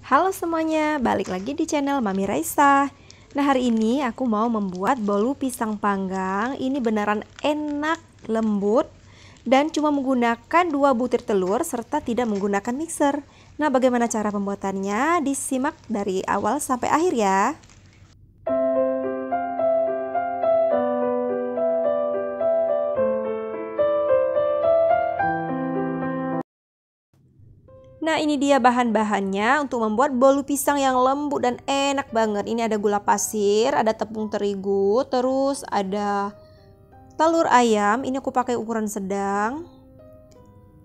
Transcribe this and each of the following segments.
Halo semuanya, balik lagi di channel Mami Raisa. Nah, hari ini aku mau membuat bolu pisang panggang. Ini beneran enak, lembut, dan cuma menggunakan 2 butir telur serta tidak menggunakan mixer. Nah, bagaimana cara pembuatannya? Disimak dari awal sampai akhir ya. Nah, ini dia bahan-bahannya untuk membuat bolu pisang yang lembut dan enak banget. Ini ada gula pasir, ada tepung terigu, terus ada telur ayam. Ini aku pakai ukuran sedang.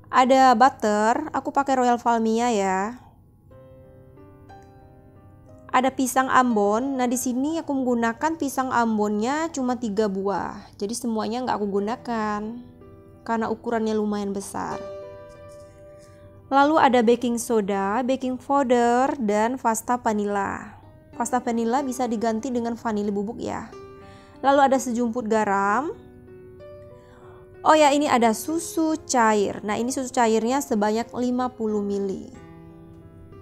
Ada butter, aku pakai Royal Valmia ya. Ada pisang ambon. Nah, di sini aku menggunakan pisang ambonnya cuma 3 buah. Jadi semuanya nggak aku gunakan karena ukurannya lumayan besar. Lalu ada baking soda, baking powder, dan pasta vanilla. Pasta vanilla bisa diganti dengan vanili bubuk ya. Lalu ada sejumput garam. Oh ya, ini ada susu cair. Nah, ini susu cairnya sebanyak 50 ml.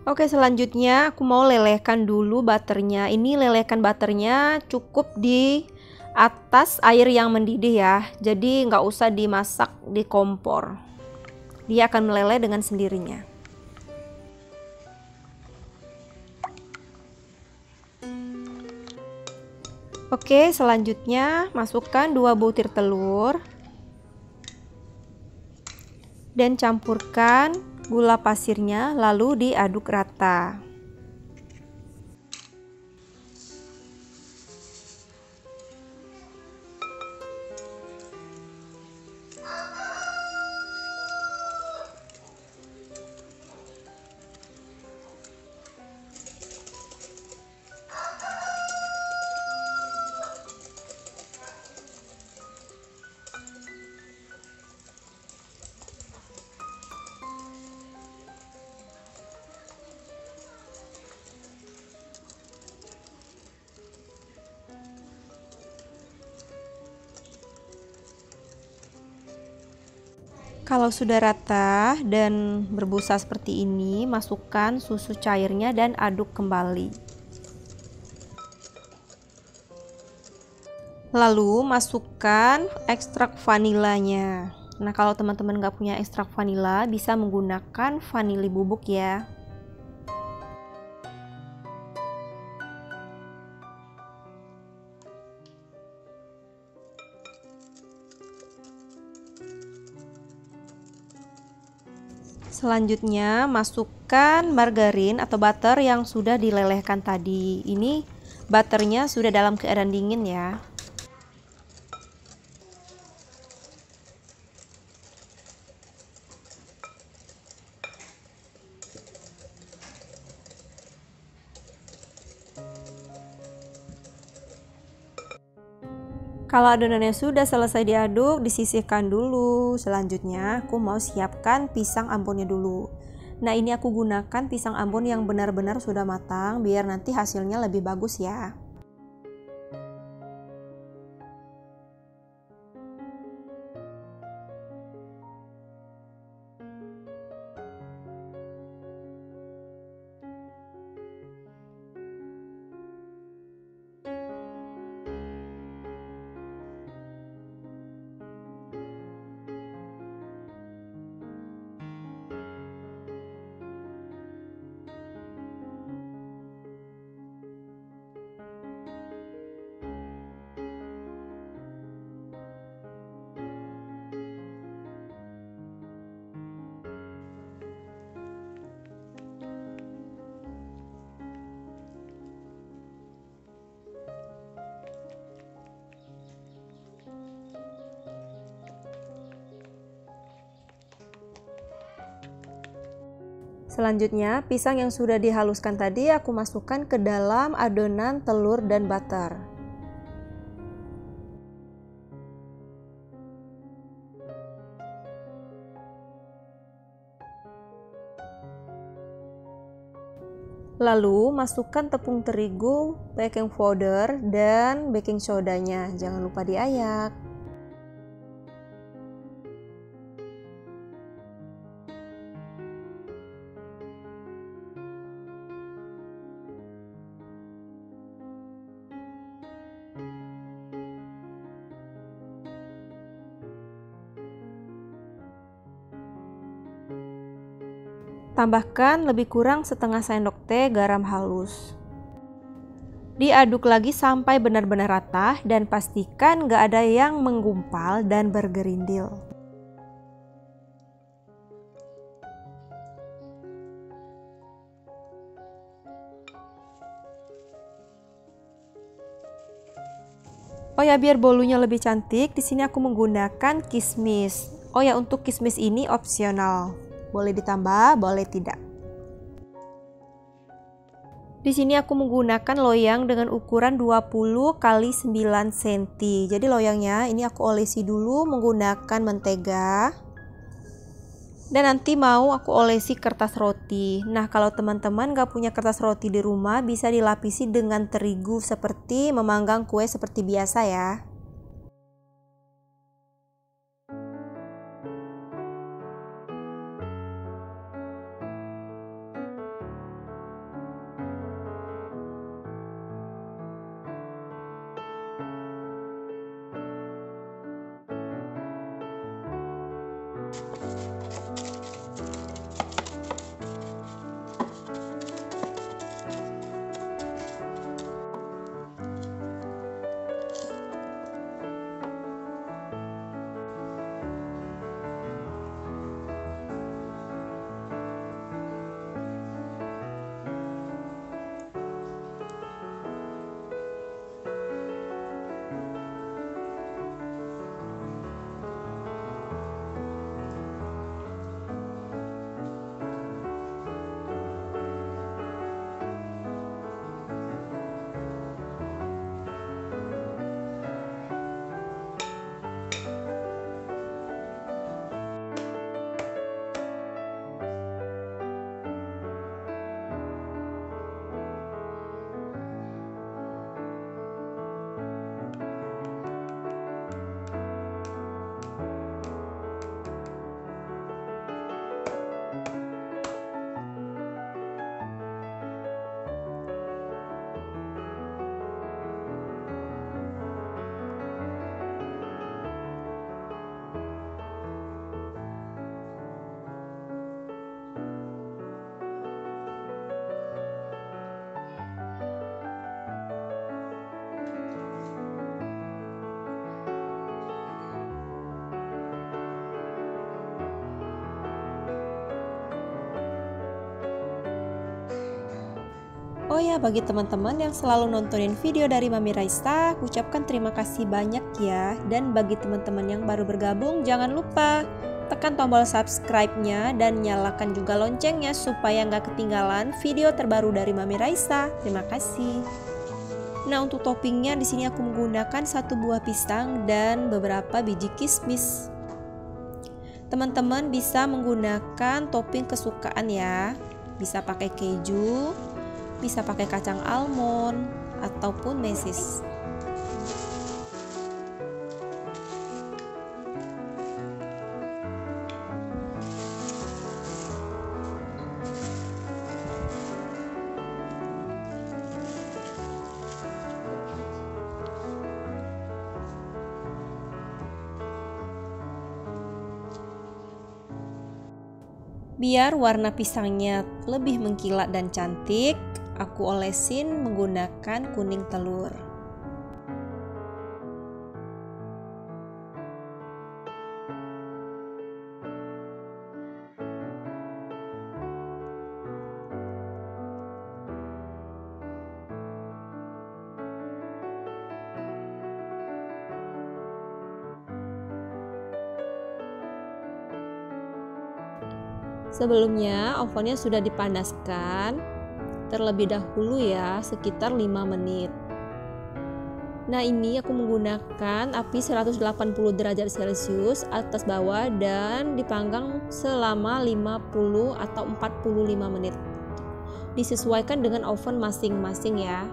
Oke, selanjutnya aku mau lelehkan dulu butternya. Ini lelehkan butternya cukup di atas air yang mendidih ya. Jadi nggak usah dimasak di kompor. Dia akan meleleh dengan sendirinya. Oke, selanjutnya masukkan 2 butir telur dan campurkan gula pasirnya, lalu diaduk rata. Kalau sudah rata dan berbusa seperti ini, masukkan susu cairnya dan aduk kembali. Lalu masukkan ekstrak vanilanya. Nah, kalau teman-teman nggak punya ekstrak vanila, bisa menggunakan vanili bubuk ya. Selanjutnya masukkan margarin atau butter yang sudah dilelehkan tadi. Ini butternya sudah dalam keadaan dingin ya. Kalau adonannya sudah selesai diaduk, disisihkan dulu. Selanjutnya aku mau siapkan pisang ambonnya dulu. Nah, ini aku gunakan pisang ambon yang benar-benar sudah matang biar nanti hasilnya lebih bagus ya. Selanjutnya, pisang yang sudah dihaluskan tadi aku masukkan ke dalam adonan telur dan butter. Lalu masukkan tepung terigu, baking powder, dan baking sodanya. Jangan lupa diayak. Tambahkan lebih kurang setengah sendok teh garam halus. Diaduk lagi sampai benar-benar rata dan pastikan gak ada yang menggumpal dan bergerindil. Oh ya, biar bolunya lebih cantik, di sini aku menggunakan kismis. Oh ya, untuk kismis ini opsional. Boleh ditambah, boleh tidak. Di sini aku menggunakan loyang dengan ukuran 20 x 9 cm. Jadi loyangnya ini aku olesi dulu menggunakan mentega. Dan nanti mau aku olesi kertas roti. Nah, kalau teman-teman gak punya kertas roti di rumah, bisa dilapisi dengan terigu seperti memanggang kue seperti biasa ya. Oh ya, bagi teman-teman yang selalu nontonin video dari Mami Raisa, aku ucapkan terima kasih banyak ya. Dan bagi teman-teman yang baru bergabung, jangan lupa tekan tombol subscribe-nya dan nyalakan juga loncengnya supaya nggak ketinggalan video terbaru dari Mami Raisa. Terima kasih. Nah, untuk toppingnya di sini aku menggunakan 1 buah pisang dan beberapa biji kismis. Teman-teman bisa menggunakan topping kesukaan ya. Bisa pakai keju, bisa pakai kacang almond ataupun mesis. Biar warna pisangnya lebih mengkilat dan cantik, aku olesin menggunakan kuning telur. Sebelumnya ovennya sudah dipanaskan terlebih dahulu ya, sekitar 5 menit. Nah, ini aku menggunakan api 180 derajat Celcius atas bawah dan dipanggang selama 50 atau 45 menit. Disesuaikan dengan oven masing-masing ya.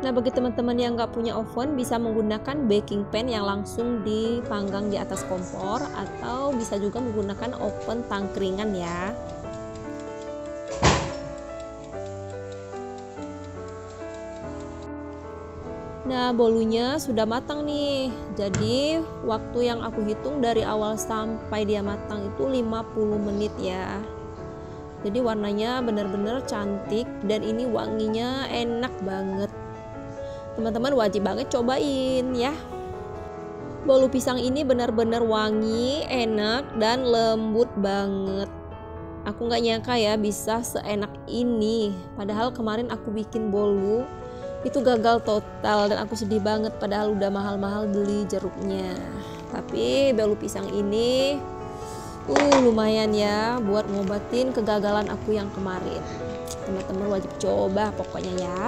Nah, bagi teman-teman yang nggak punya oven, bisa menggunakan baking pan yang langsung dipanggang di atas kompor, atau bisa juga menggunakan oven tangkringan ya. Nah, bolunya sudah matang nih. Jadi, waktu yang aku hitung dari awal sampai dia matang itu 50 menit ya. Jadi warnanya benar-benar cantik dan ini wanginya enak banget. Teman-teman wajib banget cobain ya. Bolu pisang ini benar-benar wangi, enak, dan lembut banget. Aku nggak nyangka ya bisa seenak ini. Padahal kemarin aku bikin bolu itu gagal total dan aku sedih banget padahal udah mahal-mahal beli jeruknya. Tapi bolu pisang ini lumayan ya buat ngobatin kegagalan aku yang kemarin. Teman-teman wajib coba pokoknya ya.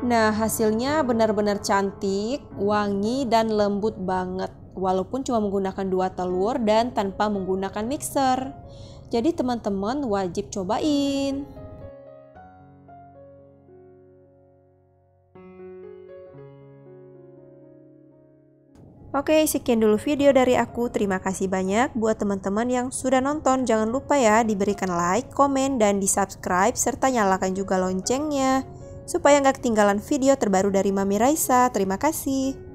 Nah, hasilnya benar-benar cantik, wangi, dan lembut banget. Walaupun cuma menggunakan 2 telur dan tanpa menggunakan mixer. Jadi teman-teman wajib cobain. Oke, sekian dulu video dari aku. Terima kasih banyak buat teman-teman yang sudah nonton. Jangan lupa ya diberikan like, komen, dan di-subscribe serta nyalakan juga loncengnya supaya nggak ketinggalan video terbaru dari Mami Raisa. Terima kasih.